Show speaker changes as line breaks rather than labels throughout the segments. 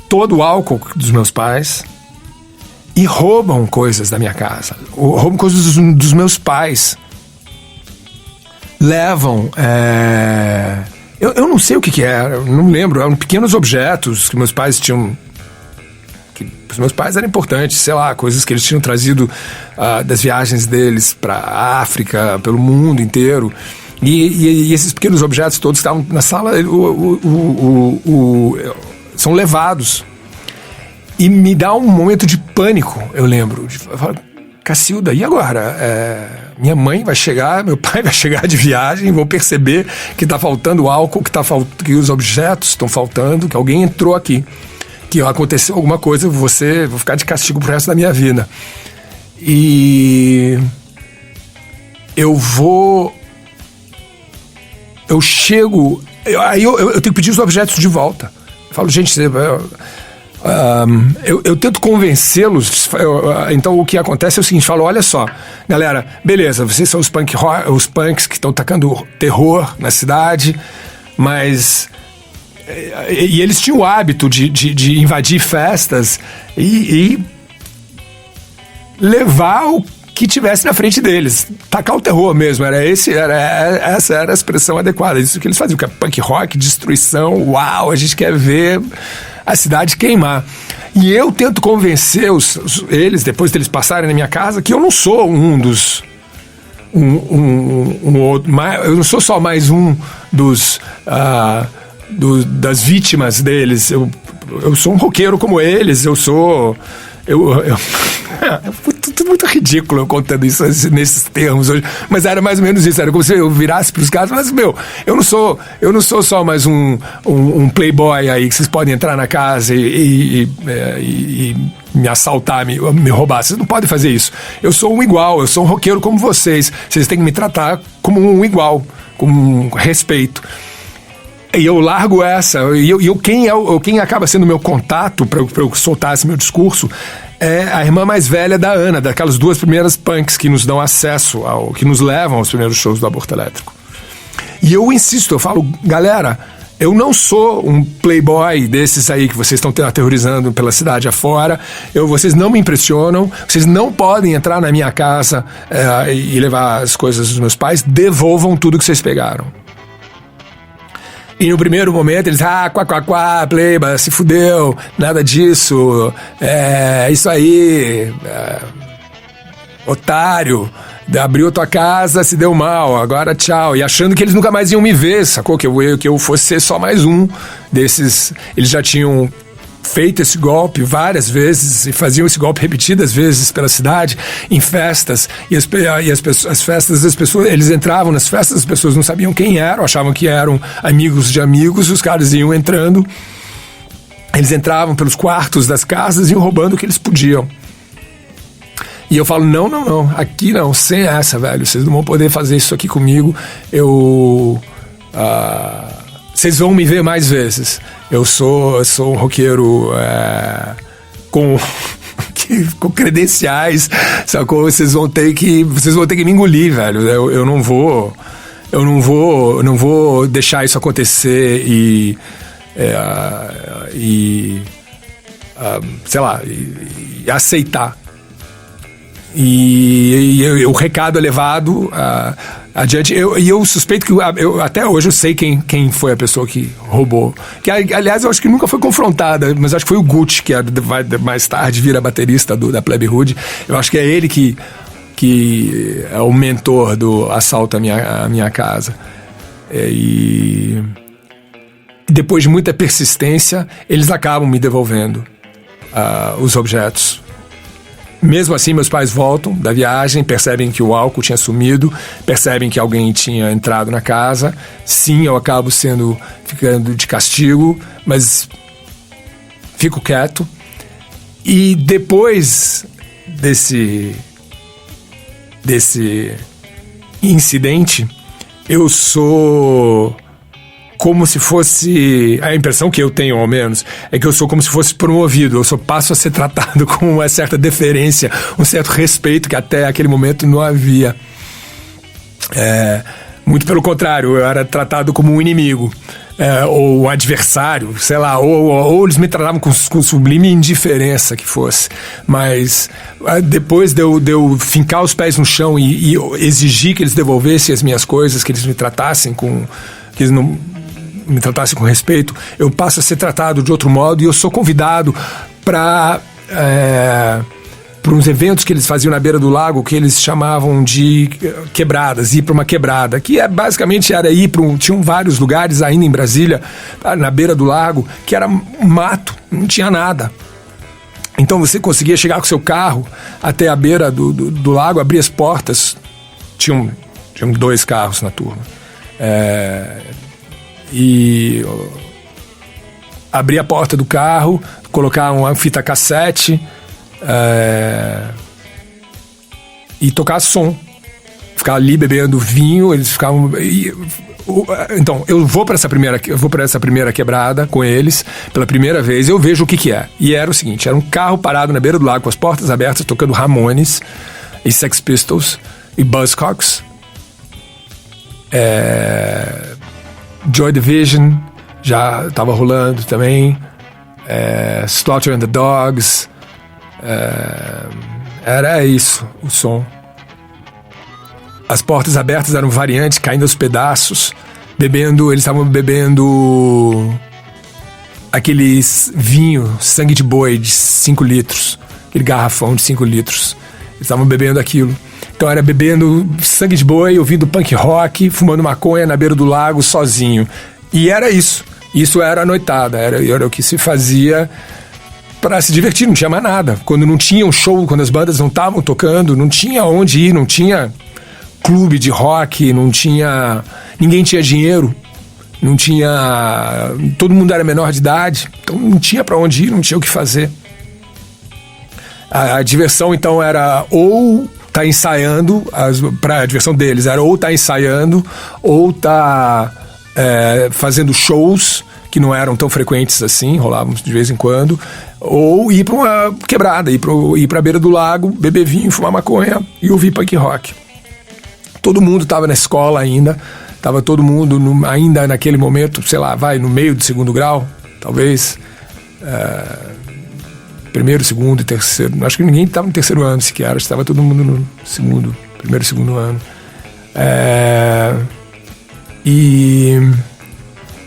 todo o álcool dos meus pais e roubam coisas da minha casa, roubam coisas dos meus pais, levam, eu não sei o que era, não lembro, eram pequenos objetos que meus pais tinham, que para os meus pais era importante, sei lá, coisas que eles tinham trazido das viagens deles para a África, pelo mundo inteiro, e esses pequenos objetos todos estavam na sala, são levados. E me dá um momento de pânico, eu lembro. Eu falo, Cacilda, e agora? Minha mãe vai chegar, meu pai vai chegar de viagem, vou perceber que está faltando álcool, que os objetos estão faltando, que alguém entrou aqui, que aconteceu alguma coisa, vou ficar de castigo pro resto da minha vida. E eu chego, aí eu tenho que pedir os objetos de volta. Eu falo, gente, eu tento convencê-los. Então o que acontece é o seguinte: falo, olha só, galera, beleza, vocês são os punks que estão tacando terror na cidade, mas e eles tinham o hábito de invadir festas e levar o que tivesse na frente deles, tacar o terror mesmo, essa era a expressão adequada, isso que eles faziam, que é punk rock, destruição, uau, a gente quer ver a cidade queimar. E eu tento convencer eles, depois deles passarem na minha casa, que eu não sou eu não sou só mais um das vítimas deles. Eu sou um roqueiro como eles, tudo muito ridículo eu contando isso nesses termos hoje, mas era mais ou menos isso, era como se eu virasse pros caras, mas eu não sou só mais um playboy aí que vocês podem entrar na casa e me assaltar, me roubar, vocês não podem fazer isso, eu sou um igual, eu sou um roqueiro como vocês têm que me tratar como um igual, com um respeito. E eu largo essa, quem acaba sendo meu contato para eu soltar esse meu discurso é a irmã mais velha da Ana, daquelas duas primeiras punks que nos dão acesso que nos levam aos primeiros shows do Aborto Elétrico. E eu insisto, eu falo, galera, eu não sou um playboy desses aí que vocês estão aterrorizando pela cidade afora, vocês não me impressionam, vocês não podem entrar na minha casa e levar as coisas dos meus pais, devolvam tudo que vocês pegaram. E no primeiro momento eles, pleiba, se fudeu, nada disso, isso aí, otário, abriu a tua casa, se deu mal, agora tchau. E achando que eles nunca mais iam me ver, sacou? Que eu fosse ser só mais um desses. Eles já tinham feito esse golpe várias vezes e faziam esse golpe repetidas vezes pela cidade, em festas, e as festas das pessoas, eles entravam nas festas, as pessoas não sabiam quem eram, achavam que eram amigos de amigos, os caras iam entrando, eles entravam pelos quartos das casas e iam roubando o que eles podiam. E eu falo, não, aqui não, sem essa, velho, vocês não vão poder fazer isso aqui comigo, vocês vão me ver mais vezes. Eu sou um roqueiro com credenciais, sacou? Vocês vão ter que me engolir, velho. Eu não vou deixar isso acontecer sei lá, e aceitar. E o recado é levado adiante. Eu suspeito que até hoje eu sei quem foi a pessoa que roubou. Que, aliás, eu acho que nunca foi confrontada, mas acho que foi o Gucci, que vai mais tarde vira baterista da Plebe Hood. Eu acho que é ele que é o mentor do assalto à minha casa. E depois de muita persistência, eles acabam me devolvendo os objetos. Mesmo assim, meus pais voltam da viagem, percebem que o álcool tinha sumido, percebem que alguém tinha entrado na casa. Sim, eu acabo ficando de castigo, mas fico quieto. E depois desse incidente, eu sou como se fosse, a impressão que eu tenho ao menos, é que eu sou como se fosse promovido, eu só passo a ser tratado com uma certa deferência, um certo respeito que até aquele momento não havia. Muito pelo contrário, eu era tratado como um inimigo. ou um adversário, sei lá, ou eles me tratavam com sublime indiferença que fosse. Mas depois de eu fincar os pés no chão e exigir que eles devolvessem as minhas coisas, que eles me tratassem que eles não me tratassem com respeito, eu passo a ser tratado de outro modo e eu sou convidado para uns eventos que eles faziam na beira do lago, que eles chamavam de quebradas, ir para uma quebrada, que basicamente era ir para tinham vários lugares ainda em Brasília, na beira do lago, que era mato, não tinha nada. Então você conseguia chegar com seu carro até a beira do lago, abrir as portas, tinham 2 carros na turma, e abrir a porta do carro, colocar uma fita cassete e tocar som, ficar ali bebendo vinho. Eles ficavam então eu vou para essa primeira quebrada com eles pela primeira vez. Eu vejo o que é, e era o seguinte: era um carro parado na beira do lago com as portas abertas, tocando Ramones e Sex Pistols e Buzzcocks, Joy Division já estava rolando também, Slaughter and the Dogs. Era isso o som. As portas abertas eram variantes, caindo aos pedaços, eles estavam bebendo aqueles vinho sangue de boi de 5 litros, aquele garrafão de 5 litros. Eles estavam bebendo aquilo. Então era bebendo sangue de boi, ouvindo punk rock, fumando maconha na beira do lago sozinho. E era isso. Isso era a noitada, era o que se fazia para se divertir, não tinha mais nada. Quando não tinha um show, quando as bandas não estavam tocando, não tinha onde ir, não tinha clube de rock, ninguém tinha dinheiro, não tinha, todo mundo era menor de idade, então não tinha para onde ir, não tinha o que fazer. A diversão então era ou tá ensaiando, para a diversão deles era ou tá ensaiando ou tá fazendo shows que não eram tão frequentes assim, rolavam de vez em quando, ou ir para uma quebrada, ir para a beira do lago, beber vinho, fumar maconha e ouvir punk rock. Todo mundo estava na escola ainda, estava todo mundo ainda naquele momento, sei lá, no meio do 2º grau, talvez, 1º, 2º e 3º, acho que ninguém estava no 3º ano sequer, estava todo mundo no 1º, 1º e 2º ano.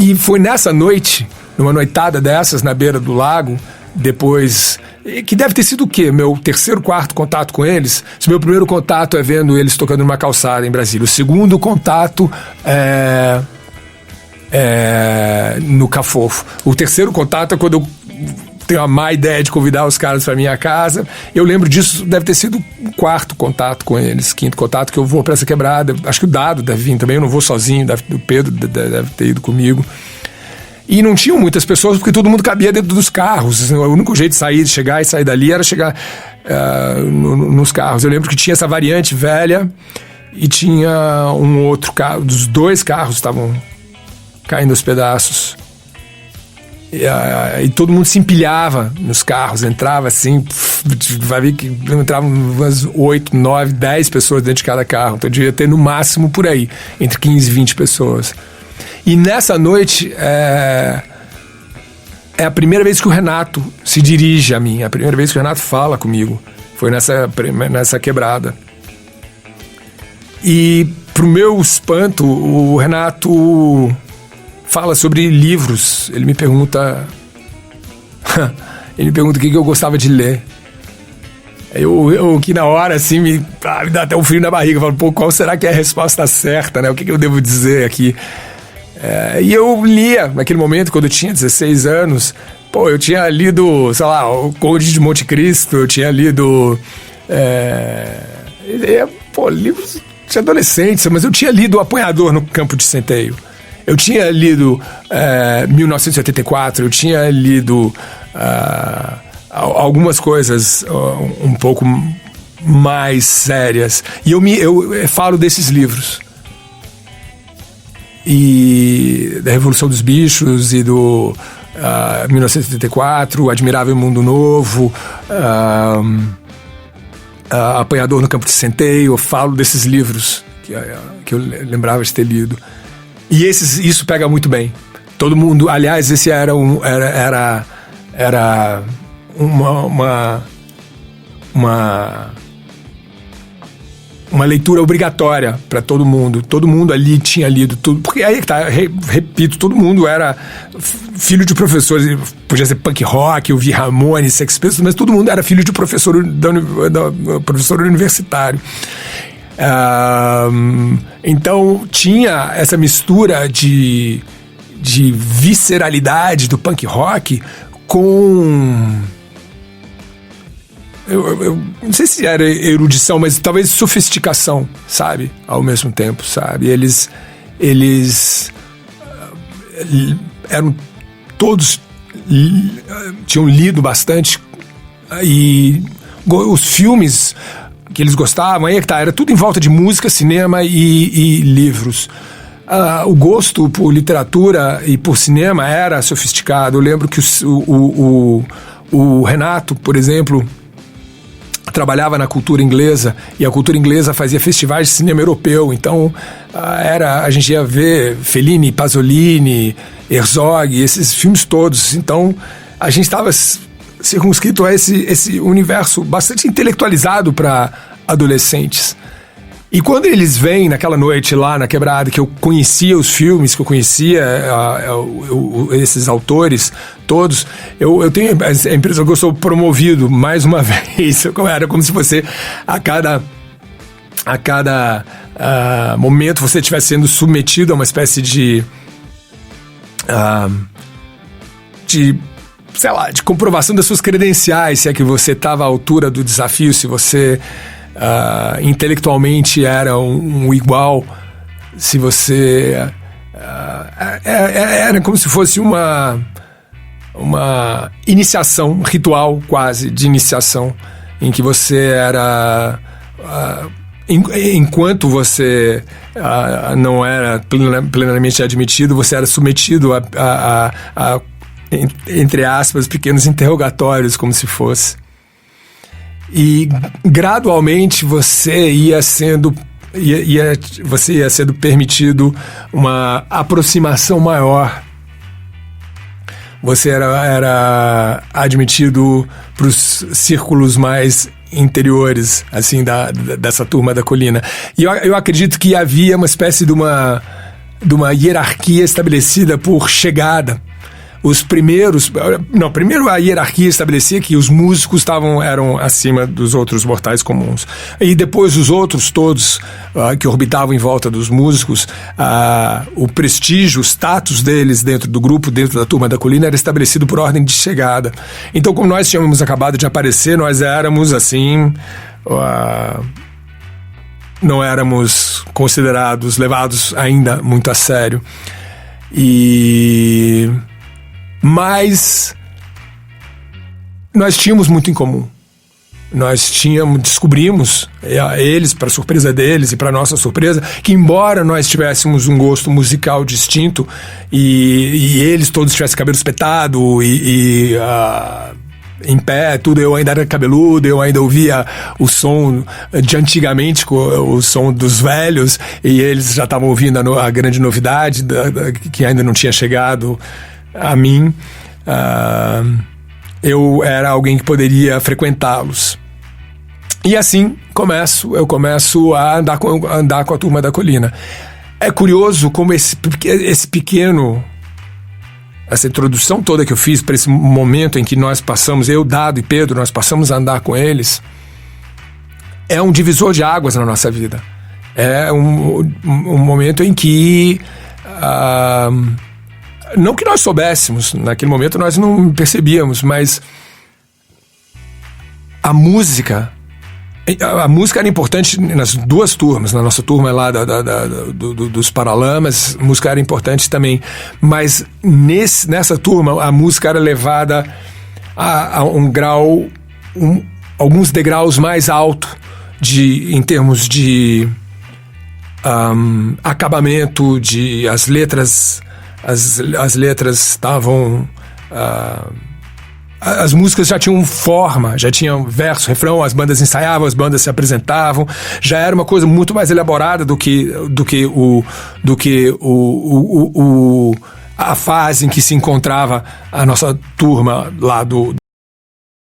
E foi nessa noite, numa noitada dessas, na beira do lago, depois, que deve ter sido o quê? Meu 3º, 4º contato com eles. Se meu primeiro contato é vendo eles tocando numa calçada em Brasília, o segundo contato no Cafofo. O 3º contato é quando eu tenho a má ideia de convidar os caras para minha casa. Eu lembro disso, deve ter sido o 4º contato com eles, 5º contato, que eu vou para essa quebrada. Acho que o Dado deve vir também, eu não vou sozinho, o Pedro deve ter ido comigo. E não tinham muitas pessoas, porque todo mundo cabia dentro dos carros. O único jeito de chegar e sair dali era chegar nos carros. Eu lembro que tinha essa variante velha e tinha um outro carro, os 2 carros estavam caindo aos pedaços. E todo mundo se empilhava nos carros, entrava assim, vai ver que entravam umas 8, 9, 10 pessoas dentro de cada carro. Então devia ter no máximo por aí, entre 15 e 20 pessoas. E nessa noite é a primeira vez que o Renato se dirige a mim, é a primeira vez que o Renato fala comigo. Foi nessa quebrada. E pro meu espanto, o Renato fala sobre livros. Ele me pergunta o que eu gostava de ler. Eu que na hora assim me dá até um frio na barriga. Eu falo, pô, qual será que é a resposta certa, né? O que eu devo dizer aqui? E eu lia, naquele momento, quando eu tinha 16 anos, pô, eu tinha lido, sei lá, o Conde de Monte Cristo, eu tinha lido livros de adolescentes, mas eu tinha lido O Apanhador no Campo de Centeio. Eu tinha lido 1984, eu tinha lido algumas coisas um pouco mais sérias. E eu falo desses livros. E da Revolução dos Bichos e do 1984, O Admirável Mundo Novo, Apanhador no Campo de Centeio. Eu falo desses livros que eu lembrava de ter lido. E isso pega muito bem. Todo mundo, aliás, esse era uma leitura obrigatória para todo mundo. Todo mundo ali tinha lido tudo. Porque aí que tá, repito, todo mundo era filho de professores. Podia ser punk rock, ouvir Ramones, Sex Pistols, mas todo mundo era filho de professor professor universitário. Então tinha essa mistura de visceralidade do punk rock com... Eu não sei se era erudição, mas talvez sofisticação, sabe? Ao mesmo tempo, sabe? Eles eram todos... tinham lido bastante, e os filmes que eles gostavam, aí é que tá, era tudo em volta de música, cinema e livros. O gosto por literatura e por cinema era sofisticado. Eu lembro que o Renato, por exemplo, trabalhava na cultura inglesa, e a cultura inglesa fazia festivais de cinema europeu. Então a gente ia ver Fellini, Pasolini, Herzog, esses filmes todos. Então a gente estava circunscrito a esse universo bastante intelectualizado para adolescentes. E quando eles vêm naquela noite lá na Quebrada, que eu conhecia os filmes, que eu conhecia esses autores todos, eu tenho a impressão que eu sou promovido mais uma vez. Era como se você, a cada momento, você estivesse sendo submetido a uma espécie de sei lá, de comprovação das suas credenciais, se é que você estava à altura do desafio, se você... intelectualmente era um igual, se você era como se fosse uma iniciação, ritual quase de iniciação, em que você era enquanto você não era plenamente admitido, você era submetido a entre aspas, pequenos interrogatórios, como se fosse. E gradualmente você ia sendo permitido uma aproximação maior. Você era admitido para os círculos mais interiores, assim, dessa turma da colina. E eu acredito que havia uma espécie de uma hierarquia estabelecida por chegada. Primeiro a hierarquia estabelecia que os músicos eram acima dos outros mortais comuns. E depois os outros todos que orbitavam em volta dos músicos, o prestígio, o status deles dentro do grupo, dentro da turma da colina, era estabelecido por ordem de chegada. Então, como nós tínhamos acabado de aparecer, nós éramos assim... não éramos considerados, levados ainda muito a sério. Mas nós tínhamos muito em comum. Descobrimos, eles, para surpresa deles e para nossa surpresa, que embora nós tivéssemos um gosto musical distinto e eles todos tivessem cabelo espetado em pé, tudo, eu ainda era cabeludo, eu ainda ouvia o som de antigamente, o som dos velhos, e eles já estavam ouvindo a grande novidade que ainda não tinha chegado a mim. Eu era alguém que poderia frequentá-los. E assim eu começo a andar com a turma da colina. É curioso como esse pequeno... essa introdução toda que eu fiz para esse momento em que nós passamos, eu, Dado e Pedro, nós passamos a andar com eles, é um divisor de águas na nossa vida. É um momento em que... não que nós soubéssemos, naquele momento nós não percebíamos, mas a música era importante nas duas turmas. Na nossa turma lá dos Paralamas, a música era importante também, mas nessa turma a música era levada a um grau, alguns degraus mais alto em termos de acabamento, as letras estavam... as músicas já tinham forma, já tinham verso, refrão, as bandas ensaiavam, as bandas se apresentavam, já era uma coisa muito mais elaborada do que a fase em que se encontrava a nossa turma lá do